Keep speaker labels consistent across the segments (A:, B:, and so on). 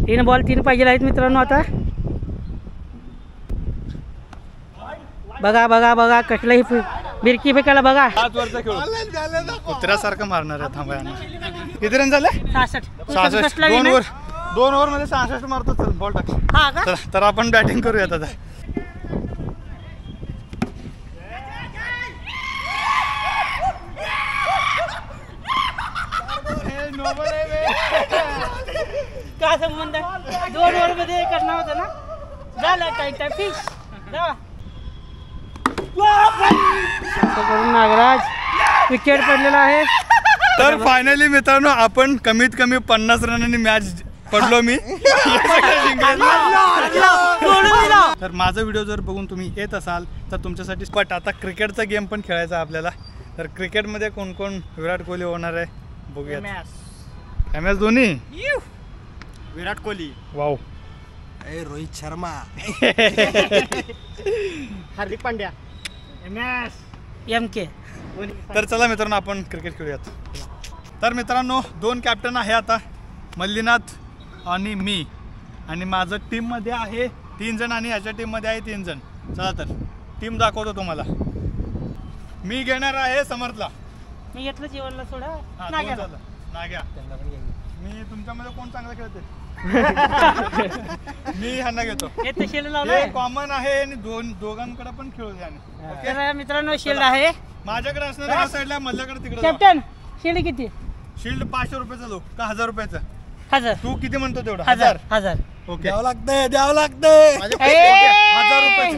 A: 3 ball 3 पाहिजे आहेत मित्रांनो. आता बघा बघा बघा कसलाही बिरकी फेकायला बघा.
B: 7 वरचा खेळ कुत्र्यासारखं मारणार आहे. थांबा किती रन झाले? 66. 2 ओव्हर मध्ये 66 मारतो. चल बॉल टाक.
A: हा का?
B: तर आपण बॅटिंग करूयात आता.
A: काय संबंध? 2 ओव्हर मध्ये करणार होतं ना. झालं काय फिश. नागराज विकेट पडलेला आहे.
B: तर फायनली मित्रांनो आपण कमीत कमी 50 रनांनी मॅच पडलो मी. तर माझा व्हिडिओ जर बघून तुम्ही येत असाल तर तुमच्यासाठी स्पॉट. आता क्रिकेटचा गेम पण खेळायचा आपल्याला. तर क्रिकेटमध्ये कोण कोण विराट कोहली होणार आहे बघूया. MS Dhoni,
C: Virat Kohli,
B: wow,
C: Rohit Sharma, Hardik Pandya,
A: MK.
B: तर चला मित्रांनो आपण क्रिकेट खेळूयात. तर मित्रांनो 2 कॅप्टन आहे आता, मल्लीनाथ आणि मी. आणि माझं टीममध्ये आहे 3 जण आणि ह्याच्या टीममध्ये आहे 3 जण. चला तर टीम दाखवतो तुम्हाला. मी घेणार आहे समर्थला.
A: मी घेतलं जीवनला सोडा.
B: नाग्या. मी तुमच्यामध्ये कोण चांगला खेळते? मी ह्यांना घेतो. हे कॉमन आहे आणि दोघांकडे पण खेळू द्या.
A: मित्रांनो शिल्ड आहे
B: माझ्याकडे असणार या साईडला, मधल्याकडे तिकडे.
A: कॅप्टन शिल्ड किती?
B: शिल्ड 500 रुपयाचा लो का 1000 रुपयाचा?
A: 1000.
B: तू किती म्हणतो तेवढं?
A: 1000.
B: ओके,
C: द्यावं लागतंय.
B: 1000 रुपये.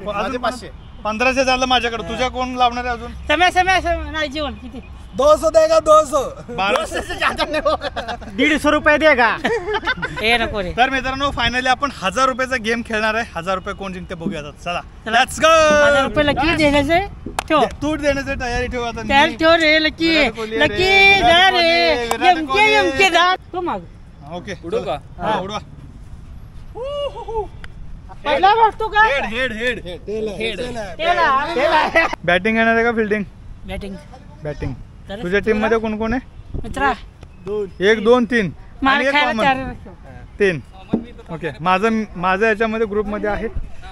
B: 500. 1500 झालं माझ्याकडे. तुझ्या कोण लावणार आहे अजून?
A: समय जीवन किती?
C: 200 देगा 200.
A: 150 रुपये देगा. ए नको रे.
B: तर मित्रांनो फायनली आपण 1000 रुपयाचा गेम खेळणार आहे. 1000 रुपये कोण जिंकते बघूया. चला लेट्स गो.
A: 1000 रुपये लकी द्यायचे. ठेव
B: तू देण्याची तयारी ठेव आता.
A: त्याला ठेव रे. लकी जा रे. एमके जा. तो माग.
B: ओके उडू का? हा उडवा.
A: पहिला बघतो का?
B: हेड.
A: तेला.
B: बॅटिंग येणार आहे का फिल्डिंग?
A: बॅटिंग.
B: तुझ्या टीम मध्ये कोण कोण आहे?
A: मित्रा
B: 1 2 3
A: मार खायला
B: 3. ओके, माझं याच्यामध्ये ग्रुपमध्ये आहे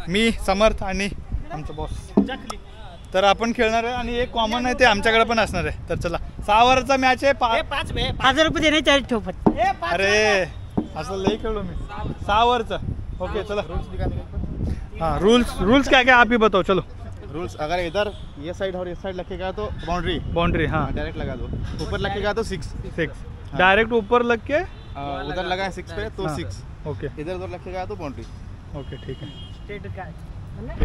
B: मी, समर्थ आणि आमचा बॉस. तर आपण खेळणार आहे आणि एक कॉमन आहे ते आमच्याकडे पण असणार आहे. तर चला 6 ओव्हरचा मॅच आहे.
A: 1000 रुपये देणे त्याची ठोपत.
B: अरे असं लई खेळलो मी. 6 ओव्हरचा. ओके चला. हाँ रूल्स क्या क्या आप ही बताओ. चलो
C: रूल्स, अगर इधर ये साइड और इस साइड लगेगा तो बाउंड्री. हाँ डायरेक्ट लगा दो. ऊपर लगेगा तो 6.
B: डायरेक्ट ऊपर लग के
C: उधर लगा 6 पे तो 6.
B: ओके,
C: इधर लगेगा तो बाउंड्री.
B: ओके ठीक है.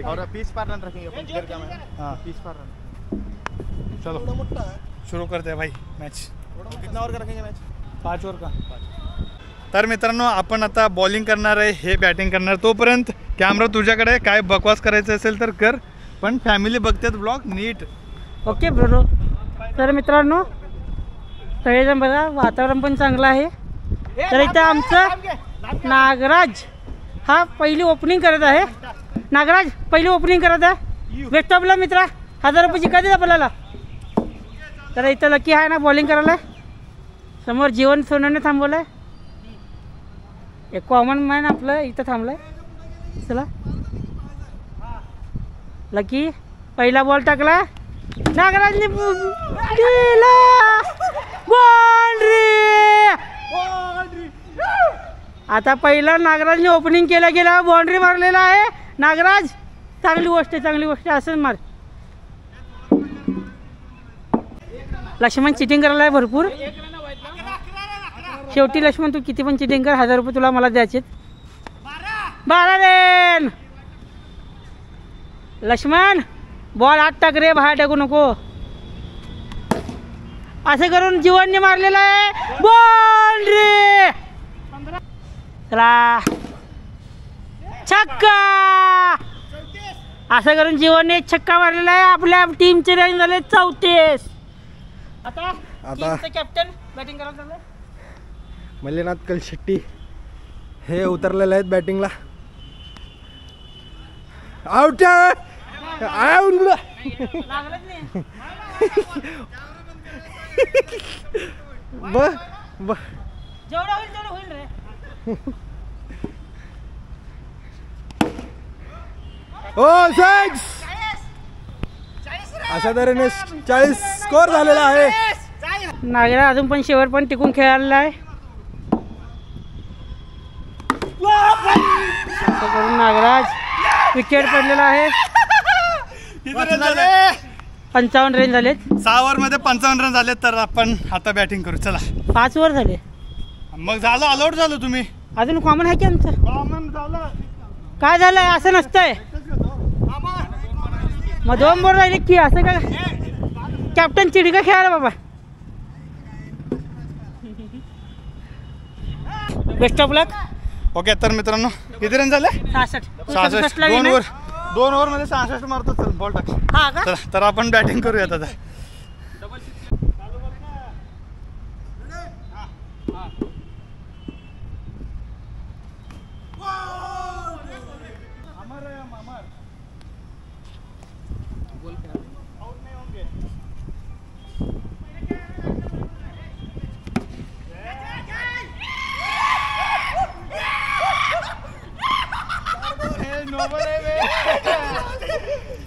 C: और पिच पर रन रखेंगे अपन. इधर क्या है?
B: हाँ
C: पिच पर रन.
B: चलो शुरू करते हैं भाई मॅच.
C: कितना ओवर का रखेंगे मॅच?
B: 5 ओवर का. तर मित्रांनो आपण आता बॉलिंग करणार आहे, हे बॅटिंग करणार. तोपर्यंत कॅमेरा तुझ्याकडे. काय बकवास करायचं असेल तर कर, पण फॅमिली बघतात ब्लॉग नीट.
A: Okay bro. तर मित्रांनो सगळेजण बघा, वातावरण पण चांगलं आहे. तर इथं आमचं नागराज हा पहिली ओपनिंग करत आहे. नागराज पहिली ओपनिंग करत आहे. भेटतो आपला मित्रा. 1000 रुपये जिंका देत आपल्याला. तर इथं लकी आहे ना बॉलिंग करायला. समोर जीवन सोनवणे थांबवलं आहे. एक कॉमन मॅन आपलं इथं थांबलं आहे. चला लकी पहिला बॉल टाकला. नागराजने केला बाउंड्री. आता पहिला नागराजने ओपनिंग गेला बाउंड्री मारलेला आहे. नागराज चांगली गोष्ट असं मार. लक्ष्मण चिटिंग करायला आहे भरपूर. शेवटी लक्ष्मण तू किती पण चिटिंग कर, 1000 रुपये तुला मला द्यायचे. 12 रन. लक्ष्मण बॉल आत टाक रे, बाहेर टाकू नको. असं करून जीवनने मारलेला आहे बाउंड्री. चला छक्का. असं करून जीवनने छक्का मारलेला आहे. आपल्या टीमचे रन झाले 34. आता कॅप्टन बॅटिंग करायला चालू.
C: मल्लीनाथ कलशेट्टी हे उतरलेले आहेत बॅटिंगला. आउट.
A: जेवढा होईल रे.
B: ओ 6 अशा तऱ्हेने 40 स्कोर झालेला आहे.
A: नागराज अजून पण शेवट पण टिकून खेळायला आहे. करून नागराज विकेट पडलेला आहे. 55 रन झालेत.
B: 6 ओव्हरमध्ये 55 रन झालेत. तर आपण आता बॅटिंग करू. चला
A: 5 ओव्हर झाले.
B: मग झालं ऑलआउट झालो तुम्ही.
A: अजून कॉमन आहे की आमचं.
B: कॉमन झालं.
A: काय झालंय असं नसतंय. मग 2 बोल राहिले की असं काय. कॅप्टन चिडका खेळायला बाबा. Best of luck.
B: ओके तर मित्रांनो किती रन झाले.
A: 66.
B: 66. 2 ओव्हरमध्ये 66 मारतो. चल बॉल टाक.
A: हा का.
B: तर आपण बॅटिंग करूयात आता.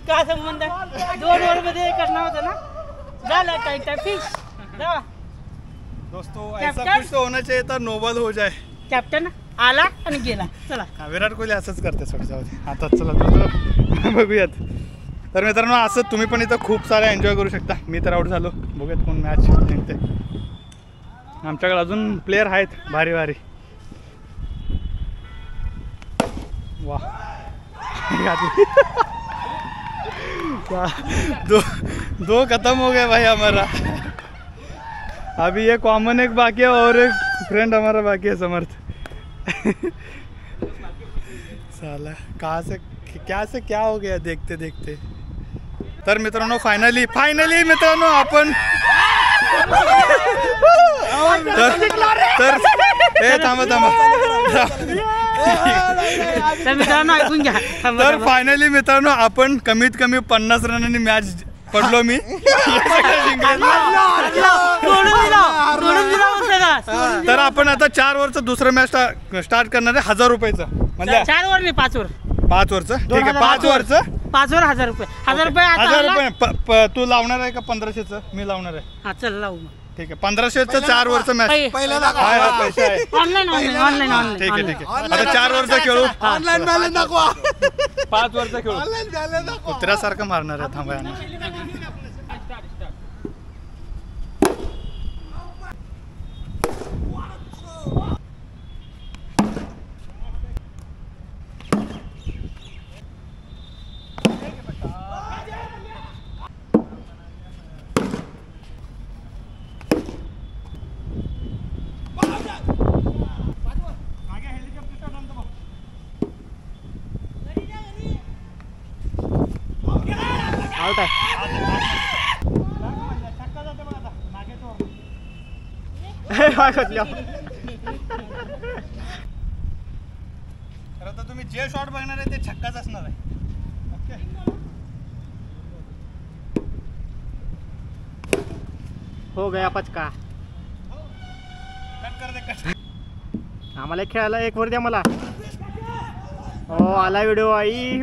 A: काय संबंध. 2 ओव्हर मध्ये करणार होता ना. झालं टाइम फिश.
B: दोस्तों ऐसा कुछ तो होना चाहिए था. नोबल हो जाए.
A: कॅप्टन आला आणि गेला. चला
B: विराट कोहली असंच करते. जाऊ दे आता. चला बघूयात. तर मित्रांनो असं तुम्ही पण इथं खूप सारे एन्जॉय करू शकता. मी तर आउट झालो. बघूयात कोण मॅच जिंकते. आमच्याकडे अजून प्लेयर आहेत भारी भारी. वाह दो खत्म हो गया भाई हमारा. अभी ये कॉमन एक बाकी है और एक फ्रेंड हमारा बाकी है समर्थ. साला कहाँ से क्या हो गया देखते देखते. तर मित्रांनो फायनली मित्रांनो आपण तर थांबा
A: ऐकून घ्या.
B: तर फायनली मित्रांनो आपण कमीत कमी 50 रनांनी मॅच पडलो मी. तर आपण आता 4 ओव्हरचं दुसरं मॅच स्टार्ट करणार आहे 1000 रुपयाचं. म्हणजे
A: 4 ओव्हर नाही 5 ओव्हर.
B: 5 ओव्हरचं ठीक आहे. 5 ओव्हरचं
A: 5 ओव्हर 1000 रुपये. 1000 रुपये.
B: 1000 रुपये. तू लावणार आहे का 1500चं. मी लावणार आहे.
A: हा चल लावू.
B: ठीक आहे 1500चं 4 ओव्हरचं मॅच. पैसे आहे.
A: ऑनलाईन
B: ठीक आहे आता 4 ओव्हरचं खेळू. 5 ओव्हरचं खेळू. कुत्र्यासारखं मारणार आहे. थांबा
A: आउट आहे.
B: तर आता तुम्ही जे शॉट बघणार आहे ते छक्काच असणार आहे. ओके
C: हो गया 5 का.
B: कट कर दे कट.
C: आम्हाला खेळायला 1 वर द्या मला. हो आला व्हिडिओ आई.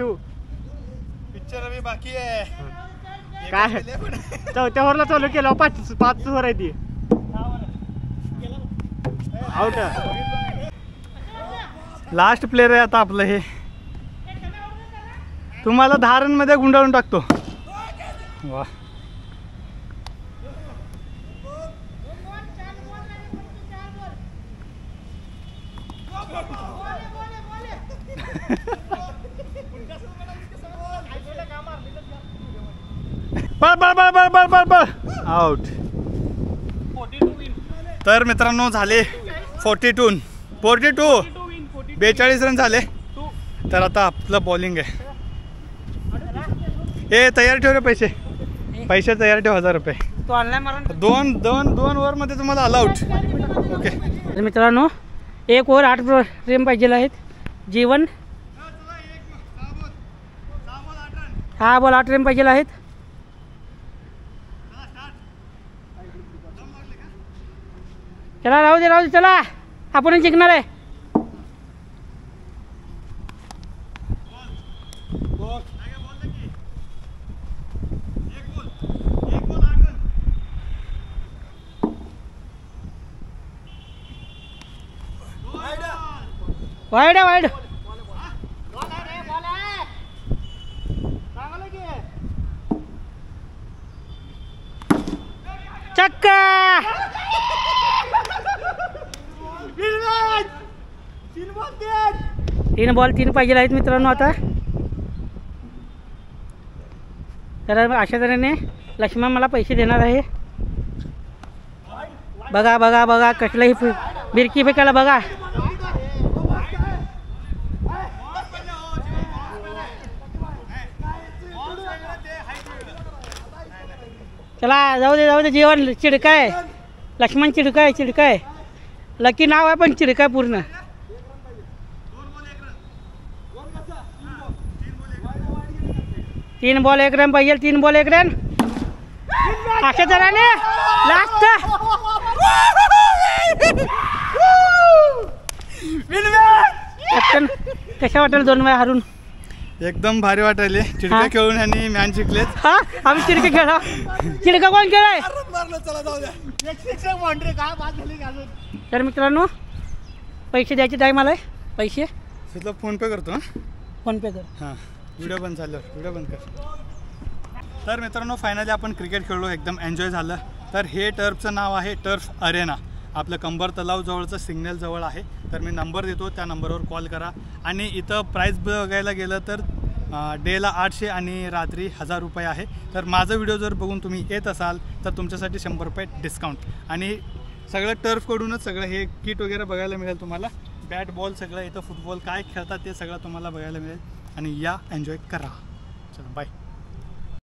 B: पिक्चर अभी बाकी आहे.
C: काय 4थ्या ओव्हरला चालू केलं. 5 ओव्हर आहे ती. आउट.
B: लास्ट प्लेयर आहे आता आपलं हे. तुम्हाला 10 रनमध्ये गुंडाळून टाकतो. वा बळ आउट. तर मित्रांनो झाले 42 42 रन झाले. तर आता आपलं बॉलिंग आहे. हे तयार ठेव रे. पैसे तयार ठेव. 1000 रुपये.
A: तो ऑनलाईन मारा.
B: 2 ओव्हरमध्ये तुम्हाला ऑल आउट. ओके
A: तर मित्रांनो 1 ओव्हर 8 रन पाहिजे आहेत. जीवन 6 बॉल 8 रन पाहिजे आहेत. चला राहू दे चला. आपण जिंकणार आहे. वाईड आहे वाईड. चक्का. 3 बॉल 3 पाहिजे आहेत मित्रांनो आता. तर अशा तऱ्हेने लक्ष्मण मला पैसे देणार आहे. बघा बघा बघा कसलंही बिरकी फेकायला बघा. चला जाऊ दे जेवण. चिडकाय लक्ष्मण, चिडकाय. लकी नाव आहे पण चिडकाय पूर्ण. 3 बॉल 1 रन पाहिजे. 3 बॉल 1 रन. अशा तऱ्हेने लास्ट. कॅप्टन कशा वाटेल 2 वेळा हारून?
B: एकदम भारी वाटायले. चिडके खेळून आणि मॅच जिंकलेत.
A: हा आम्ही चिडके खेळा. चिडका कोण खेळाय? तर मित्रांनो पैसे द्यायचे टाईम आलाय. पैसे
B: तुला फोन पे करतो.
A: फोन पे कर.
B: हां व्हिडिओ बंद झाल्यावर व्हिडिओ बंद कर. तर मित्रांनो फायनली आपण क्रिकेट खेळलो. एकदम एन्जॉय झालं. तर हे टर्फचं नाव आहे टर्फ अरेना. आपलं कंबर तलाव जवळचं सिग्नल जवळ आहे. तर मी नंबर देतो, त्या नंबरवर कॉल करा. आणि इथं प्राईस बघायला गेलं तर डेला 800 आणि रात्री 1000 रुपये आहे. तर माझा व्हिडिओ जर बघून तुम्ही येत असाल तर तुमच्यासाठी 100 रुपये डिस्काउंट. आणि सगळं टर्फकडूनच सगळं हे किट वगैरे बघायला मिळेल तुम्हाला. बॅट बॉल सगळं इथं फुटबॉल काय खेळतात ते सगळं तुम्हाला बघायला मिळेल. आणि या एन्जॉय करा. चला बाय.